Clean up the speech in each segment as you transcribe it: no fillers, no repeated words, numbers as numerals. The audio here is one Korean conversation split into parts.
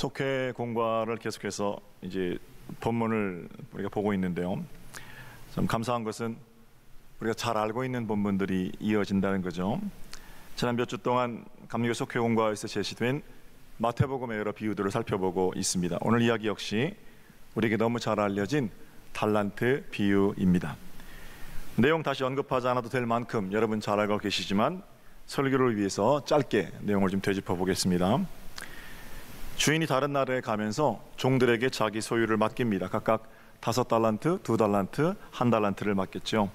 속회 공과를 계속해서 이제 본문을 우리가 보고 있는데요. 좀 감사한 것은 우리가 잘 알고 있는 본문들이 이어진다는 거죠. 지난 몇 주 동안 감리교 속회 공과에서 제시된 마태복음의 여러 비유들을 살펴보고 있습니다. 오늘 이야기 역시 우리에게 너무 잘 알려진 달란트 비유입니다. 내용 다시 언급하지 않아도 될 만큼 여러분 잘 알고 계시지만 설교를 위해서 짧게 내용을 좀 되짚어 보겠습니다. 주인이 다른 나라에 가면서 종들에게 자기 소유를 맡깁니다. 각각 5달란트, 2달란트, 1달란트를 맡겼죠.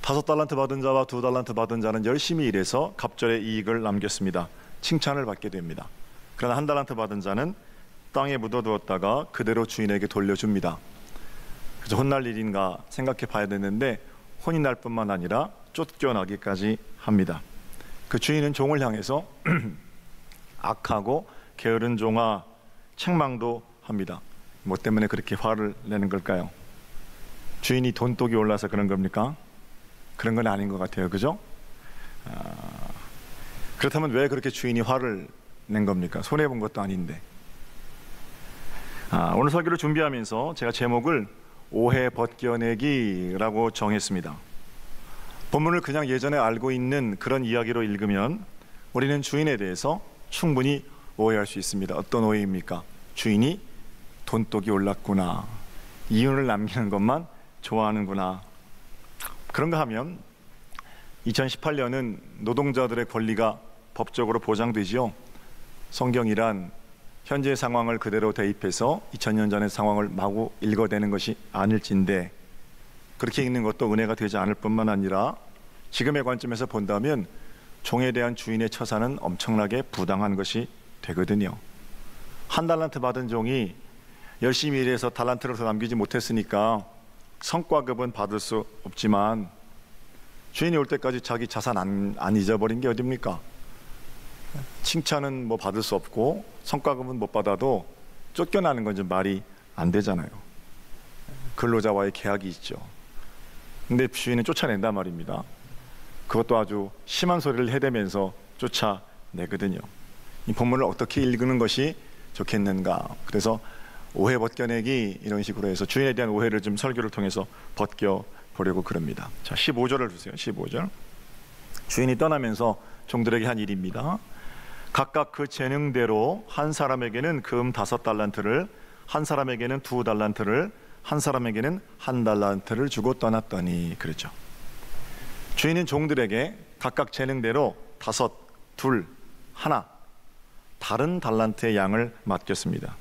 5달란트 받은 자와 2달란트 받은 자는 열심히 일해서 갑절의 이익을 남겼습니다. 칭찬을 받게 됩니다. 그러나 1달란트 받은 자는 땅에 묻어두었다가 그대로 주인에게 돌려줍니다. 그래서 혼날 일인가 생각해 봐야 되는데 혼이 날 뿐만 아니라 쫓겨나기까지 합니다. 그 주인은 종을 향해서 악하고 게으른 종아, 책망도 합니다. 뭐 때문에 그렇게 화를 내는 걸까요? 주인이 돈독이 올라서 그런 겁니까? 그런 건 아닌 것 같아요. 그죠? 그렇다면 왜 그렇게 주인이 화를 낸 겁니까? 손해본 것도 아닌데. 오늘 설교를 준비하면서 제가 제목을 오해 벗겨내기라고 정했습니다. 본문을 그냥 예전에 알고 있는 그런 이야기로 읽으면 우리는 주인에 대해서 충분히 오해할 수 있습니다. 어떤 오해입니까? 주인이 돈독이 올랐구나, 이윤을 남기는 것만 좋아하는구나. 그런가 하면 2018년은 노동자들의 권리가 법적으로 보장되지요. 성경이란 현재의 상황을 그대로 대입해서 2000년 전의 상황을 마구 읽어대는 것이 아닐진데, 그렇게 읽는 것도 은혜가 되지 않을 뿐만 아니라 지금의 관점에서 본다면 종에 대한 주인의 처사는 엄청나게 부당한 것이 되거든요. 1달란트 받은 종이 열심히 일해서 달란트를 더 남기지 못했으니까 성과급은 받을 수 없지만 주인이 올 때까지 자기 자산 안 잊어버린 게 어딥니까? 칭찬은 뭐 받을 수 없고 성과급은 못 받아도 쫓겨나는 건 좀 말이 안 되잖아요. 근로자와의 계약이 있죠. 근데 주인은 쫓아낸단 말입니다. 그것도 아주 심한 소리를 해대면서 쫓아내거든요. 이 본문을 어떻게 읽는 것이 좋겠는가? 그래서 오해 벗겨내기 이런 식으로 해서 주인에 대한 오해를 좀 설교를 통해서 벗겨보려고 그럽니다. 자, 15절을 주세요. 15절. 주인이 떠나면서 종들에게 한 일입니다. 각각 그 재능대로 한 사람에게는 금 5달란트를, 한 사람에게는 2달란트를, 한 사람에게는 1달란트를 주고 떠났더니, 그렇죠. 주인은 종들에게 각각 재능대로 5, 2, 1 다른 달란트의 양을 맡겼습니다.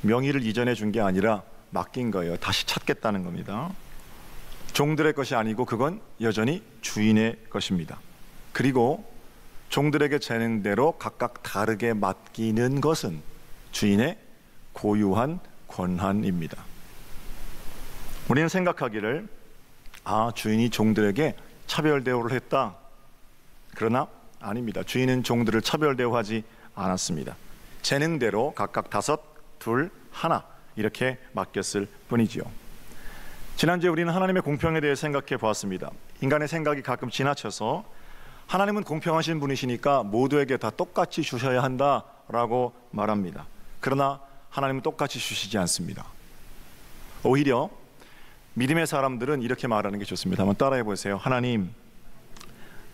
명의를 이전해 준 게 아니라 맡긴 거예요. 다시 찾겠다는 겁니다. 종들의 것이 아니고 그건 여전히 주인의 것입니다. 그리고 종들에게 재능대로 각각 다르게 맡기는 것은 주인의 고유한 권한입니다. 우리는 생각하기를 주인이 종들에게 차별 대우를 했다. 그러나 아닙니다. 주인은 종들을 차별 대우하지 않았습니다. 재능대로 각각 5, 2, 1 이렇게 맡겼을 뿐이지요. 지난주에 우리는 하나님의 공평에 대해 생각해 보았습니다. 인간의 생각이 가끔 지나쳐서 하나님은 공평하신 분이시니까 모두에게 다 똑같이 주셔야 한다라고 말합니다. 그러나 하나님은 똑같이 주시지 않습니다. 오히려 믿음의 사람들은 이렇게 말하는 게 좋습니다. 한번 따라해 보세요. 하나님,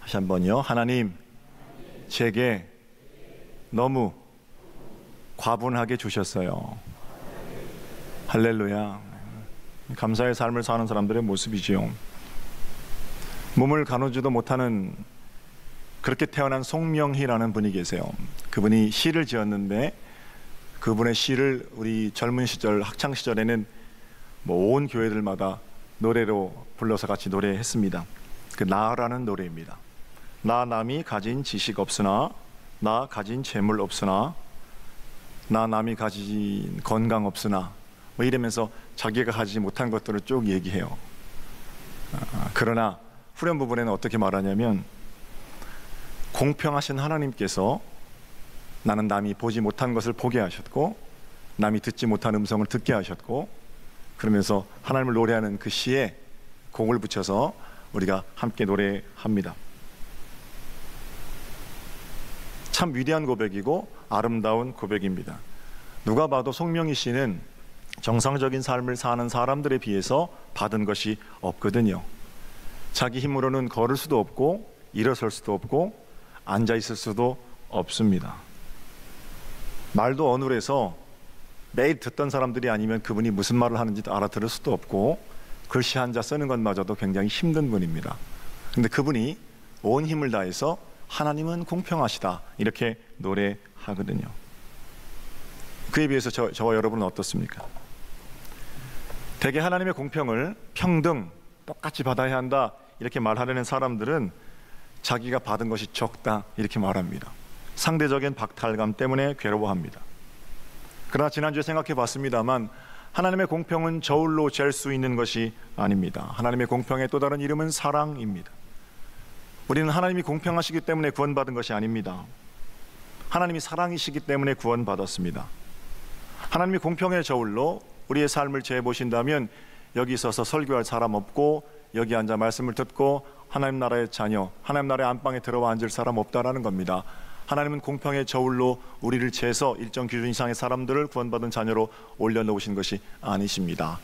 다시 한번요. 하나님, 제게 너무 과분하게 주셨어요. 할렐루야. 감사의 삶을 사는 사람들의 모습이지요. 몸을 가누지도 못하는 그렇게 태어난 송명희라는 분이 계세요. 그분이 시를 지었는데 그분의 시를 우리 젊은 시절, 학창 시절에는 온 교회들마다 노래로 불러서 같이 노래했습니다. 그 나라는 노래입니다. 나 남이 가진 지식 없으나, 나 가진 재물 없으나, 나 남이 가진 건강 없으나, 뭐 이러면서 자기가 가지지 못한 것들을 쭉 얘기해요. 그러나 후렴 부분에는 어떻게 말하냐면, 공평하신 하나님께서 나는 남이 보지 못한 것을 보게 하셨고 남이 듣지 못한 음성을 듣게 하셨고, 그러면서 하나님을 노래하는 그 시에 곡을 붙여서 우리가 함께 노래합니다. 참 위대한 고백이고 아름다운 고백입니다. 누가 봐도 송명희 씨는 정상적인 삶을 사는 사람들에 비해서 받은 것이 없거든요. 자기 힘으로는 걸을 수도 없고 일어설 수도 없고 앉아 있을 수도 없습니다. 말도 어눌해서 매일 듣던 사람들이 아니면 그분이 무슨 말을 하는지 알아들을 수도 없고 글씨 한자 쓰는 것마저도 굉장히 힘든 분입니다. 근데 그분이 온 힘을 다해서 하나님은 공평하시다 이렇게 노래하거든요. 그에 비해서 저와 여러분은 어떻습니까? 대개 하나님의 공평을 평등, 똑같이 받아야 한다 이렇게 말하려는 사람들은 자기가 받은 것이 적다 이렇게 말합니다. 상대적인 박탈감 때문에 괴로워합니다. 그러나 지난주에 생각해 봤습니다만 하나님의 공평은 저울로 잴 수 있는 것이 아닙니다. 하나님의 공평의 또 다른 이름은 사랑입니다. 우리는 하나님이 공평하시기 때문에 구원받은 것이 아닙니다. 하나님이 사랑이시기 때문에 구원받았습니다. 하나님이 공평의 저울로 우리의 삶을 재보신다면 여기 있어서 설교할 사람 없고 여기 앉아 말씀을 듣고 하나님 나라의 자녀, 하나님 나라의 안방에 들어와 앉을 사람 없다라는 겁니다. 하나님은 공평의 저울로 우리를 재서 일정 기준 이상의 사람들을 구원받은 자녀로 올려놓으신 것이 아니십니다.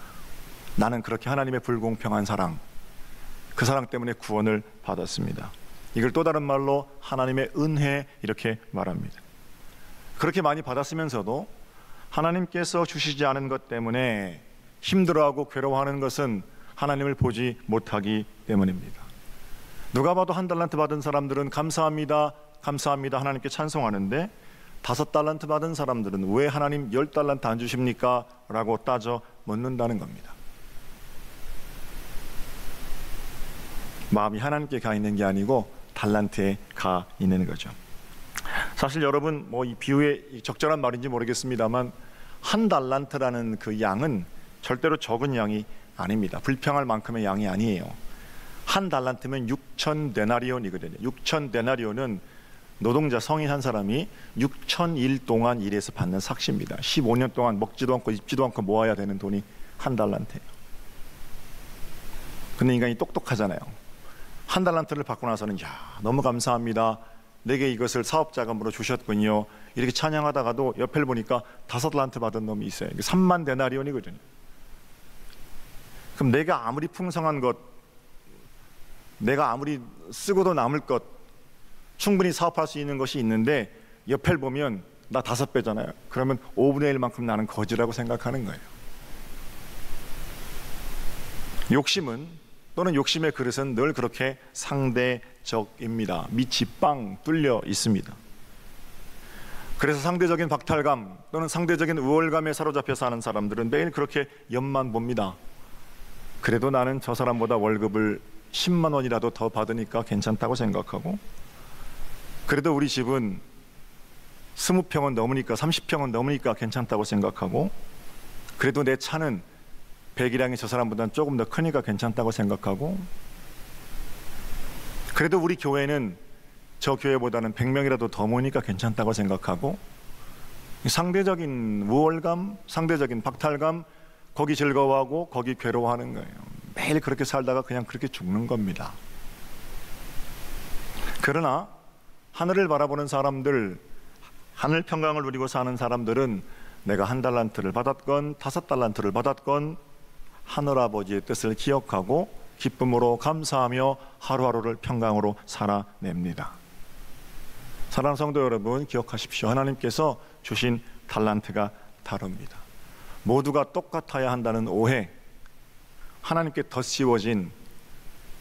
나는 그렇게 하나님의 불공평한 사랑, 그 사랑 때문에 구원을 받았습니다. 이걸 또 다른 말로 하나님의 은혜 이렇게 말합니다. 그렇게 많이 받았으면서도 하나님께서 주시지 않은 것 때문에 힘들어하고 괴로워하는 것은 하나님을 보지 못하기 때문입니다. 누가 봐도 1달란트 받은 사람들은 감사합니다, 감사합니다 하나님께 찬송하는데 5달란트 받은 사람들은 왜 하나님 10달란트 안 주십니까? 라고 따져 묻는다는 겁니다. 마음이 하나님께 가 있는 게 아니고 달란트에 가 있는 거죠. 사실 여러분 이 비유의 적절한 말인지 모르겠습니다만 1달란트라는 그 양은 절대로 적은 양이 아닙니다. 불평할 만큼의 양이 아니에요. 1달란트면 6,000데나리온이거든요. 6,000데나리온은 노동자 성인 한 사람이 6,000일 동안 일해서 받는 삭시입니다. 15년 동안 먹지도 않고 입지도 않고 모아야 되는 돈이 1달란트예요. 근데 인간이 똑똑하잖아요. 1달란트를 받고 나서는 너무 감사합니다, 내게 이것을 사업자금으로 주셨군요 이렇게 찬양하다가도 옆을 보니까 5달란트 받은 놈이 있어요. 3만 데나리온이거든요. 그럼 내가 아무리 풍성한 것, 내가 아무리 쓰고도 남을 것, 충분히 사업할 수 있는 것이 있는데 옆을 보면 나 5배잖아요. 그러면 5분의 1만큼 나는 거지라고 생각하는 거예요. 욕심은 또는 욕심의 그릇은 늘 그렇게 상대적입니다. 밑이 빵 뚫려 있습니다. 그래서 상대적인 박탈감 또는 상대적인 우월감에 사로잡혀 사는 사람들은 매일 그렇게 옆만 봅니다. 그래도 나는 저 사람보다 월급을 10만 원이라도 더 받으니까 괜찮다고 생각하고, 그래도 우리 집은 20평은 넘으니까 30평은 넘으니까 괜찮다고 생각하고, 그래도 내 차는 배기량이 저 사람보다는 조금 더 크니까 괜찮다고 생각하고, 그래도 우리 교회는 저 교회보다는 100명이라도 더 모이니까 괜찮다고 생각하고, 상대적인 우월감, 상대적인 박탈감, 거기 즐거워하고 거기 괴로워하는 거예요. 매일 그렇게 살다가 그냥 그렇게 죽는 겁니다. 그러나 하늘을 바라보는 사람들, 하늘 평강을 누리고 사는 사람들은 내가 1달란트를 받았건 5달란트를 받았건 하늘아버지의 뜻을 기억하고 기쁨으로 감사하며 하루하루를 평강으로 살아냅니다. 사랑하는 성도 여러분, 기억하십시오. 하나님께서 주신 달란트가 다릅니다. 모두가 똑같아야 한다는 오해, 하나님께 덧씌워진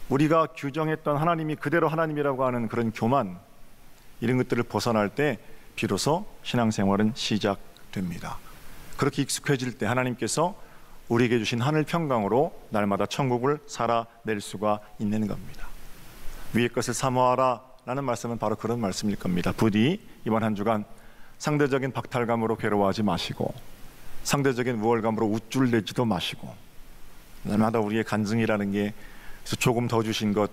우리가 규정했던 하나님이 그대로 하나님이라고 하는 그런 교만, 이런 것들을 벗어날 때 비로소 신앙생활은 시작됩니다. 그렇게 익숙해질 때 하나님께서 우리에게 주신 하늘 평강으로 날마다 천국을 살아낼 수가 있는 겁니다. 위의 것을 사모하라 라는 말씀은 바로 그런 말씀일 겁니다. 부디 이번 한 주간 상대적인 박탈감으로 괴로워하지 마시고, 상대적인 우월감으로 우쭐대지도 마시고, 날마다 우리의 간증이라는 게 조금 더 주신 것,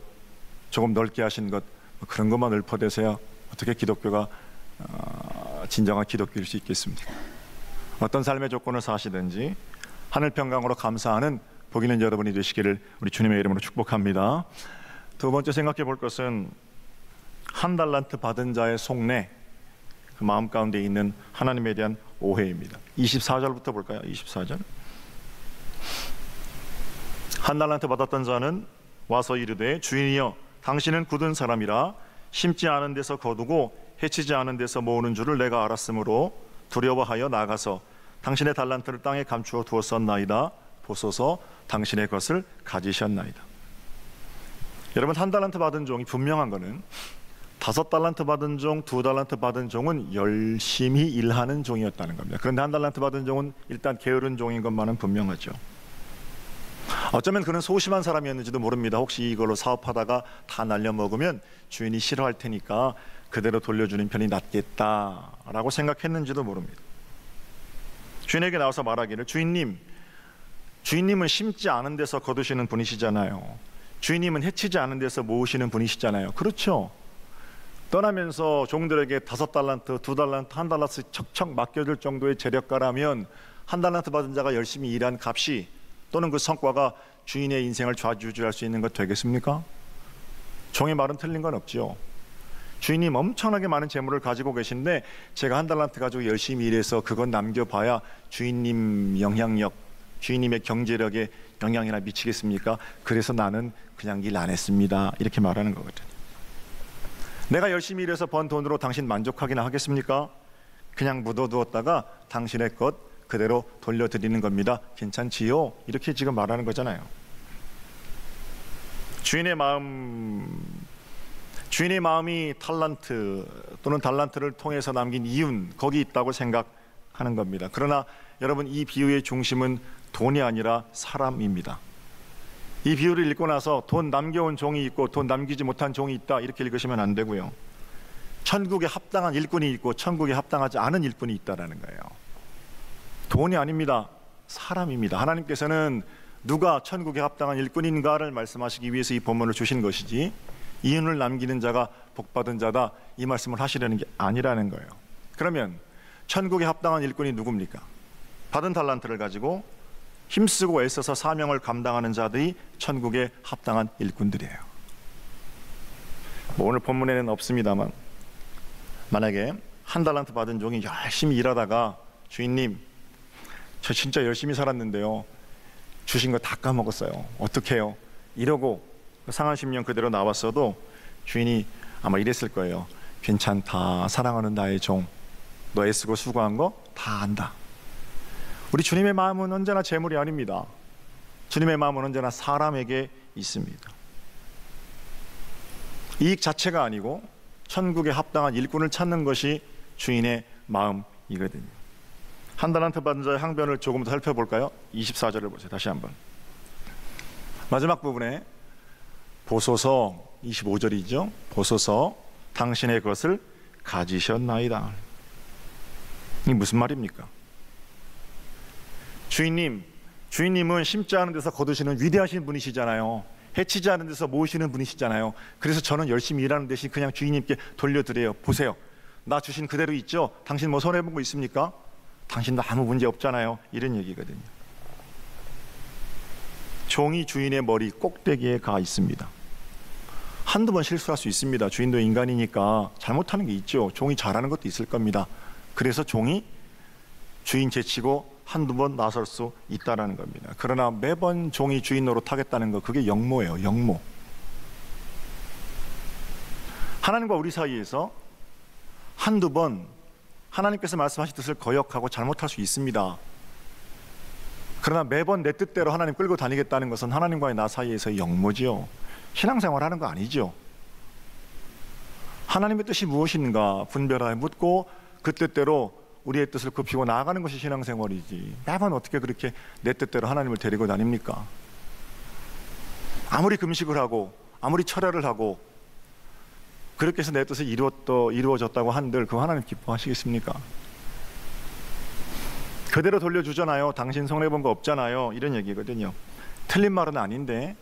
조금 넓게 하신 것, 그런 것만 읊어대세요. 어떻게 기독교가 진정한 기독교일 수 있겠습니까? 어떤 삶의 조건을 사시든지 하늘 평강으로 감사하는 복 있는 여러분이 되시기를 우리 주님의 이름으로 축복합니다. 두 번째 생각해 볼 것은 1달란트 받은 자의 속내, 그 마음 가운데 있는 하나님에 대한 오해입니다. 24절부터 볼까요? 24절. 한 달란트 받았던 자는 와서 이르되 주인이여 당신은 굳은 사람이라 심지 않은 데서 거두고 해치지 않은 데서 모으는 줄을 내가 알았으므로 두려워하여 나가서 당신의 달란트를 땅에 감추어 두었었나이다. 보소서 당신의 것을 가지셨나이다. 여러분, 한 달란트 받은 종이 분명한 것은 5달란트 받은 종, 2달란트 받은 종은 열심히 일하는 종이었다는 겁니다. 그런데 한 달란트 받은 종은 일단 게으른 종인 것만은 분명하죠. 어쩌면 그는 소심한 사람이었는지도 모릅니다. 혹시 이걸로 사업하다가 다 날려먹으면 주인이 싫어할 테니까 그대로 돌려주는 편이 낫겠다라고 생각했는지도 모릅니다. 주인에게 나와서 말하기를 주인님은 심지 않은 데서 거두시는 분이시잖아요. 주인님은 해치지 않은 데서 모으시는 분이시잖아요. 그렇죠. 떠나면서 종들에게 5달란트, 2달란트, 1달란트 척척 맡겨줄 정도의 재력가라면 한 달란트 받은 자가 열심히 일한 값이 또는 그 성과가 주인의 인생을 좌지우지할 수 있는 것 되겠습니까? 종의 말은 틀린 건 없죠. 주인님 엄청나게 많은 재물을 가지고 계신데 제가 한 달란트 가지고 열심히 일해서 그건 남겨봐야 주인님 영향력, 주인님의 경제력에 영향이나 미치겠습니까? 그래서 나는 그냥 일 안 했습니다. 이렇게 말하는 거거든요. 내가 열심히 일해서 번 돈으로 당신 만족하기나 하겠습니까? 그냥 묻어두었다가 당신의 것 그대로 돌려드리는 겁니다. 괜찮지요? 이렇게 지금 말하는 거잖아요. 주인의 마음이 탈란트 또는 달란트를 통해서 남긴 이윤, 거기 있다고 생각하는 겁니다. 그러나 여러분, 이 비유의 중심은 돈이 아니라 사람입니다. 이 비유를 읽고 나서 돈 남겨온 종이 있고 돈 남기지 못한 종이 있다, 이렇게 읽으시면 안 되고요. 천국에 합당한 일꾼이 있고 천국에 합당하지 않은 일꾼이 있다라는 거예요. 돈이 아닙니다. 사람입니다. 하나님께서는 누가 천국에 합당한 일꾼인가를 말씀하시기 위해서 이 본문을 주신 것이지 이윤을 남기는 자가 복받은 자다, 이 말씀을 하시려는 게 아니라는 거예요. 그러면 천국에 합당한 일꾼이 누굽니까? 받은 달란트를 가지고 힘쓰고 애써서 사명을 감당하는 자들이 천국에 합당한 일꾼들이에요. 오늘 본문에는 없습니다만, 만약에 한 달란트 받은 종이 열심히 일하다가 주인님, 저 진짜 열심히 살았는데요, 주신 거 다 까먹었어요. 어떡해요? 이러고 상한 심령 그대로 나왔어도 주인이 아마 이랬을 거예요. 괜찮다, 사랑하는 나의 종, 너 애쓰고 수고한 거 다 안다. 우리 주님의 마음은 언제나 재물이 아닙니다. 주님의 마음은 언제나 사람에게 있습니다. 이익 자체가 아니고 천국에 합당한 일꾼을 찾는 것이 주인의 마음이거든요. 한 달란트 받은 자의 항변을 조금 더 살펴볼까요? 24절을 보세요. 다시 한번. 마지막 부분에 보소서, 25절이죠. 보소서 당신의 것을 가지셨나이다. 이게 무슨 말입니까? 주인님은 심지 않은 데서 거두시는 위대하신 분이시잖아요. 해치지 않은 데서 모으시는 분이시잖아요. 그래서 저는 열심히 일하는 대신 그냥 주인님께 돌려드려요. 보세요, 나 주신 그대로 있죠? 당신 뭐 손해본 거 있습니까? 당신도 아무 문제 없잖아요. 이런 얘기거든요. 종이 주인의 머리 꼭대기에 가 있습니다. 한두 번 실수할 수 있습니다. 주인도 인간이니까 잘못하는 게 있죠. 종이 잘하는 것도 있을 겁니다. 그래서 종이 주인 제치고 한두 번 나설 수 있다라는 겁니다. 그러나 매번 종이 주인 노릇하겠다는 거, 그게 영모예요. 영모. 하나님과 우리 사이에서 한두 번 하나님께서 말씀하신 뜻을 거역하고 잘못할 수 있습니다. 그러나 매번 내 뜻대로 하나님 끌고 다니겠다는 것은 하나님과의 나 사이에서의 영모지요. 신앙생활 하는 거 아니죠. 하나님의 뜻이 무엇인가 분별하여 묻고 그 뜻대로 우리의 뜻을 굽히고 나아가는 것이 신앙생활이지, 매번 어떻게 그렇게 내 뜻대로 하나님을 데리고 다닙니까? 아무리 금식을 하고 아무리 철야를 하고 그렇게 해서 내 뜻이 이루어졌다고 한들 그거 하나님 기뻐하시겠습니까? 그대로 돌려주잖아요. 당신 손해본 거 없잖아요. 이런 얘기거든요. 틀린 말은 아닌데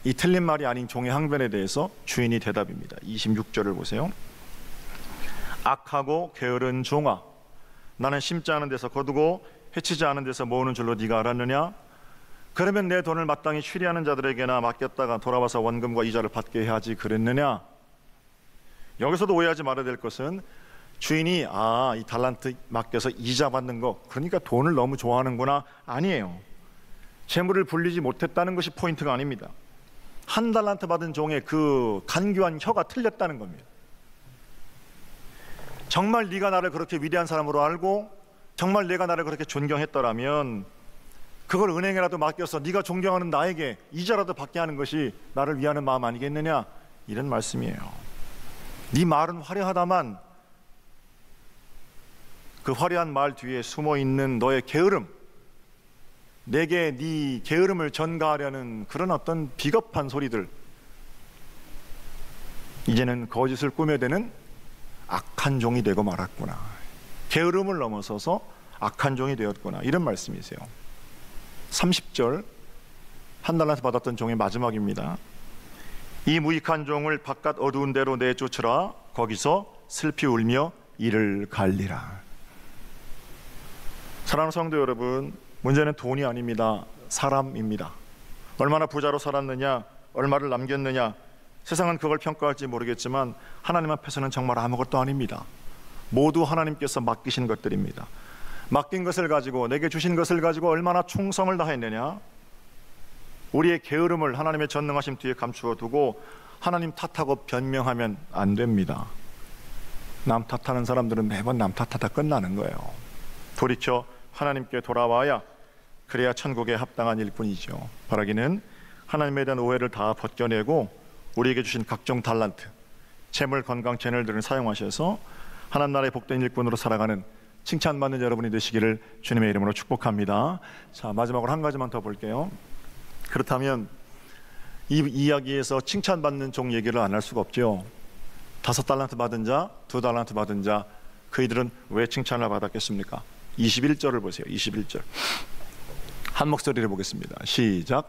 이 틀린 말이 아닌 종의 항변에 대해서 주인이 대답입니다. 26절을 보세요. 악하고 게으른 종아, 나는 심지 않은 데서 거두고 해치지 않은 데서 모으는 줄로 네가 알았느냐? 그러면 내 돈을 마땅히 취리하는 자들에게나 맡겼다가 돌아와서 원금과 이자를 받게 해야지 그랬느냐? 여기서도 오해하지 말아야 될 것은 주인이 이 달란트 맡겨서 이자 받는 거, 그러니까 돈을 너무 좋아하는구나. 아니에요. 재물을 불리지 못했다는 것이 포인트가 아닙니다. 한 달란트 받은 종의 그 간교한 혀가 틀렸다는 겁니다. 정말 네가 나를 그렇게 위대한 사람으로 알고 정말 내가 나를 그렇게 존경했더라면 그걸 은행에라도 맡겨서 네가 존경하는 나에게 이자라도 받게 하는 것이 나를 위하는 마음 아니겠느냐, 이런 말씀이에요. 네 말은 화려하다만 그 화려한 말 뒤에 숨어있는 너의 게으름, 내게 네 게으름을 전가하려는 그런 어떤 비겁한 소리들, 이제는 거짓을 꾸며대는 악한 종이 되고 말았구나. 게으름을 넘어서서 악한 종이 되었구나, 이런 말씀이세요. 30절, 한 달란트 받았던 종의 마지막입니다. 이 무익한 종을 바깥 어두운 데로 내쫓으라. 거기서 슬피 울며 이를 갈리라. 사랑하는 성도 여러분, 문제는 돈이 아닙니다. 사람입니다. 얼마나 부자로 살았느냐, 얼마를 남겼느냐, 세상은 그걸 평가할지 모르겠지만 하나님 앞에서는 정말 아무것도 아닙니다. 모두 하나님께서 맡기신 것들입니다. 맡긴 것을 가지고, 내게 주신 것을 가지고 얼마나 충성을 다했느냐, 우리의 게으름을 하나님의 전능하심 뒤에 감추어 두고 하나님 탓하고 변명하면 안 됩니다. 남 탓하는 사람들은 매번 남 탓하다 끝나는 거예요. 돌이켜 하나님께 돌아와야 그래야 천국에 합당한 일뿐이죠. 바라기는 하나님에 대한 오해를 다 벗겨내고 우리에게 주신 각종 달란트, 재물, 건강, 채널들을 사용하셔서 하나님 나라의 복된 일꾼으로 살아가는 칭찬받는 여러분이 되시기를 주님의 이름으로 축복합니다. 자, 마지막으로 한 가지만 더 볼게요. 그렇다면 이 이야기에서 칭찬받는 종 얘기를 안 할 수가 없죠. 5달란트 받은 자, 2달란트 받은 자, 그이들은 왜 칭찬을 받았겠습니까? 21절을 보세요. 21절 한 목소리를 보겠습니다. 시작.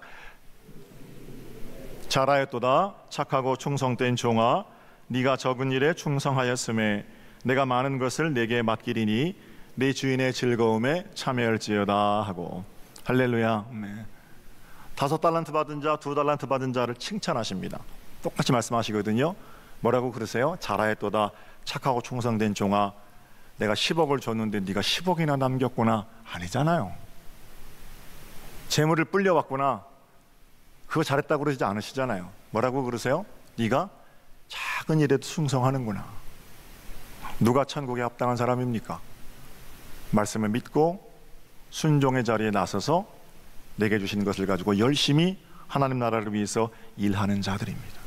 잘하였도다 착하고 충성된 종아, 네가 적은 일에 충성하였음에 내가 많은 것을 내게 맡기리니 네 주인의 즐거움에 참여할지어다 하고. 할렐루야. 네. 5달란트 받은 자, 2달란트 받은 자를 칭찬하십니다. 똑같이 말씀하시거든요. 뭐라고 그러세요? 잘하였도다 착하고 충성된 종아, 내가 10억을 줬는데 네가 10억이나 남겼구나. 아니잖아요. 재물을 불려왔구나. 그거 잘했다고 그러지 않으시잖아요. 뭐라고 그러세요? 네가 작은 일에도 충성하는구나. 누가 천국에 합당한 사람입니까? 말씀을 믿고 순종의 자리에 나서서 내게 주신 것을 가지고 열심히 하나님 나라를 위해서 일하는 자들입니다.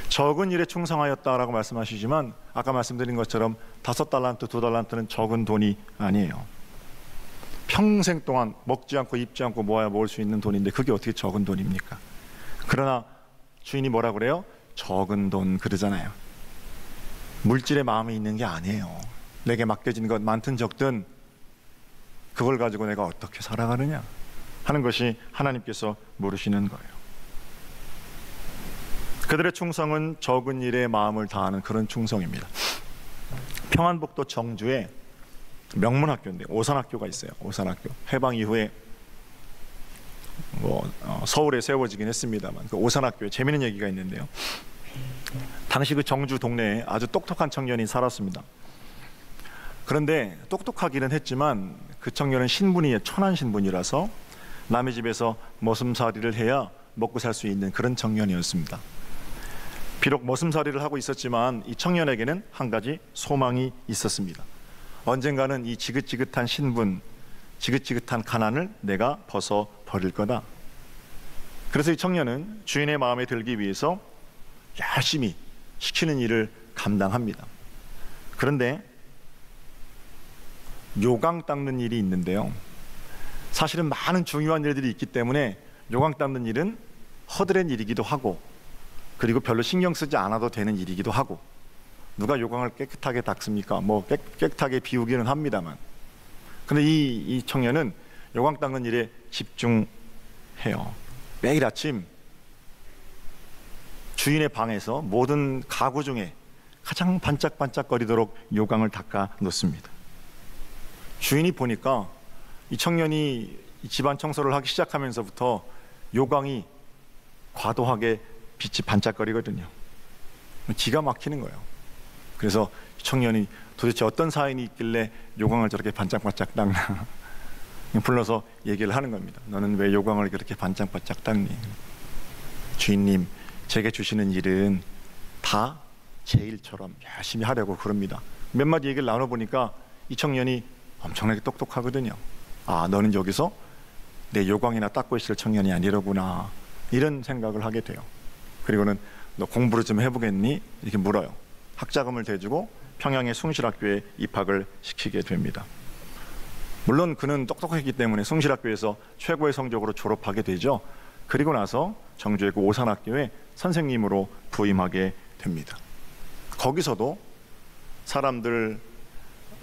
적은 일에 충성하였다라고 말씀하시지만 아까 말씀드린 것처럼 5달란트, 2달란트는 적은 돈이 아니에요. 평생 동안 먹지 않고 입지 않고 모아야 모을 수 있는 돈인데 그게 어떻게 적은 돈입니까? 그러나 주인이 뭐라 그래요? 적은 돈 그러잖아요. 물질에 마음이 있는 게 아니에요. 내게 맡겨진 것 많든 적든 그걸 가지고 내가 어떻게 살아가느냐 하는 것이 하나님께서 물으시는 거예요. 그들의 충성은 적은 일에 마음을 다하는 그런 충성입니다. 평안북도 정주에 명문학교인데 오산학교가 있어요. 오산학교. 해방 이후에 서울에 세워지긴 했습니다만 그 오산학교에 재미있는 얘기가 있는데요. 당시 그 정주 동네에 아주 똑똑한 청년이 살았습니다. 그런데 똑똑하기는 했지만 그 청년은 신분이 천한 신분이라서 남의 집에서 머슴살이를 해야 먹고 살 수 있는 그런 청년이었습니다. 비록 머슴살이를 하고 있었지만 이 청년에게는 한 가지 소망이 있었습니다. 언젠가는 이 지긋지긋한 신분, 지긋지긋한 가난을 내가 벗어버릴 거다. 그래서 이 청년은 주인의 마음에 들기 위해서 열심히 시키는 일을 감당합니다. 그런데 요강 닦는 일이 있는데요, 사실은 많은 중요한 일들이 있기 때문에 요강 닦는 일은 허드렛 일이기도 하고 그리고 별로 신경 쓰지 않아도 되는 일이기도 하고, 누가 요강을 깨끗하게 닦습니까? 깨끗하게 비우기는 합니다만, 근데 이 청년은 요강 닦는 일에 집중해요. 매일 아침 주인의 방에서 모든 가구 중에 가장 반짝반짝거리도록 요강을 닦아 놓습니다. 주인이 보니까 이 청년이 집안 청소를 하기 시작하면서부터 요강이 과도하게 빛이 반짝거리거든요. 기가 막히는 거예요. 그래서 청년이 도대체 어떤 사인이 있길래 요강을 저렇게 반짝반짝 닦나. 불러서 얘기를 하는 겁니다. 너는 왜 요강을 그렇게 반짝반짝 닦니? 주인님, 제게 주시는 일은 다 제 일처럼 열심히 하려고 그럽니다. 몇 마디 얘기를 나눠보니까 이 청년이 엄청나게 똑똑하거든요. 아, 너는 여기서 내 요강이나 닦고 있을 청년이 아니로구나, 이런 생각을 하게 돼요. 그리고는 너 공부를 좀 해보겠니? 이렇게 물어요. 학자금을 대주고 평양의 숭실학교에 입학을 시키게 됩니다. 물론 그는 똑똑했기 때문에 숭실학교에서 최고의 성적으로 졸업하게 되죠. 그리고 나서 정주의 그 오산학교에 선생님으로 부임하게 됩니다. 거기서도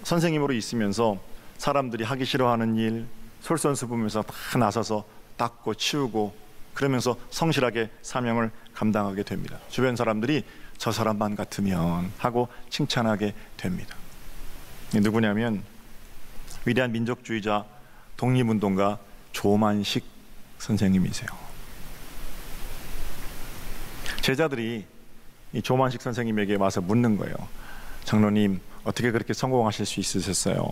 선생님으로 있으면서 사람들이 하기 싫어하는 일 솔선수범해서 다 나서서 닦고 치우고 그러면서 성실하게 사명을 감당하게 됩니다. 주변 사람들이 저 사람만 같으면 하고 칭찬하게 됩니다. 누구냐면 위대한 민족주의자 독립운동가 조만식 선생님이세요. 제자들이 이 조만식 선생님에게 와서 묻는 거예요. 장로님, 어떻게 그렇게 성공하실 수 있으셨어요?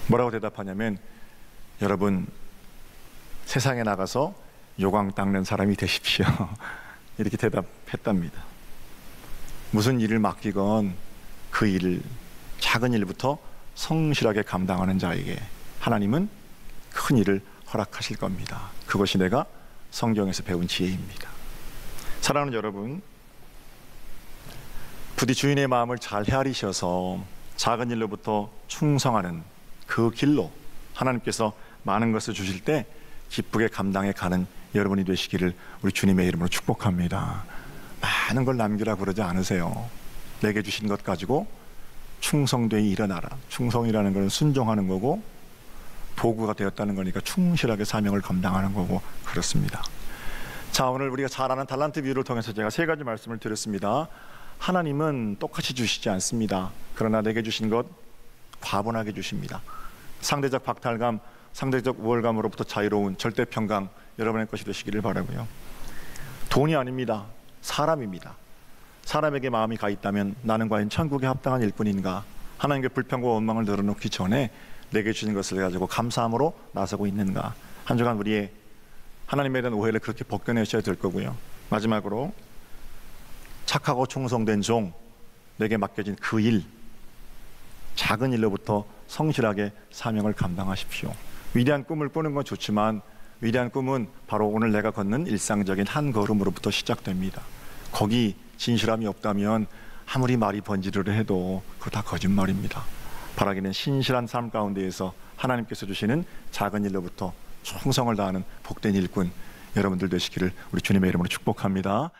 뭐라고 대답하냐면, 여러분, 세상에 나가서 요강 닦는 사람이 되십시오. 이렇게 대답했답니다. 무슨 일을 맡기건 그 일을, 작은 일부터 성실하게 감당하는 자에게 하나님은 큰 일을 허락하실 겁니다. 그것이 내가 성경에서 배운 지혜입니다. 사랑하는 여러분, 부디 주인의 마음을 잘 헤아리셔서 작은 일로부터 충성하는 그 길로 하나님께서 많은 것을 주실 때 기쁘게 감당해 가는 여러분이 되시기를 우리 주님의 이름으로 축복합니다. 많은 걸 남기라 그러지 않으세요. 내게 주신 것 가지고 충성되이 일어나라. 충성이라는 것은 순종하는 거고, 도구가 되었다는 거니까 충실하게 사명을 감당하는 거고, 그렇습니다. 자, 오늘 우리가 잘 아는 달란트 비유를 통해서 제가 세 가지 말씀을 드렸습니다. 하나님은 똑같이 주시지 않습니다. 그러나 내게 주신 것 과분하게 주십니다. 상대적 박탈감, 상대적 우월감으로부터 자유로운 절대 평강, 여러분의 것이 되시기를 바라고요. 돈이 아닙니다. 사람입니다. 사람에게 마음이 가 있다면 나는 과연 천국에 합당한 일꾼인가? 하나님께 불평과 원망을 늘어놓기 전에 내게 주신 것을 가지고 감사함으로 나서고 있는가? 한 주간 우리의 하나님에 대한 오해를 그렇게 벗겨내셔야 될 거고요. 마지막으로 착하고 충성된 종, 내게 맡겨진 그 일, 작은 일로부터 성실하게 사명을 감당하십시오. 위대한 꿈을 꾸는 건 좋지만 위대한 꿈은 바로 오늘 내가 걷는 일상적인 한 걸음으로부터 시작됩니다. 거기 진실함이 없다면 아무리 말이 번지르르 해도 그거 다 거짓말입니다. 바라기는 신실한 삶 가운데에서 하나님께서 주시는 작은 일로부터 충성을 다하는 복된 일꾼 여러분들 되시기를 우리 주님의 이름으로 축복합니다.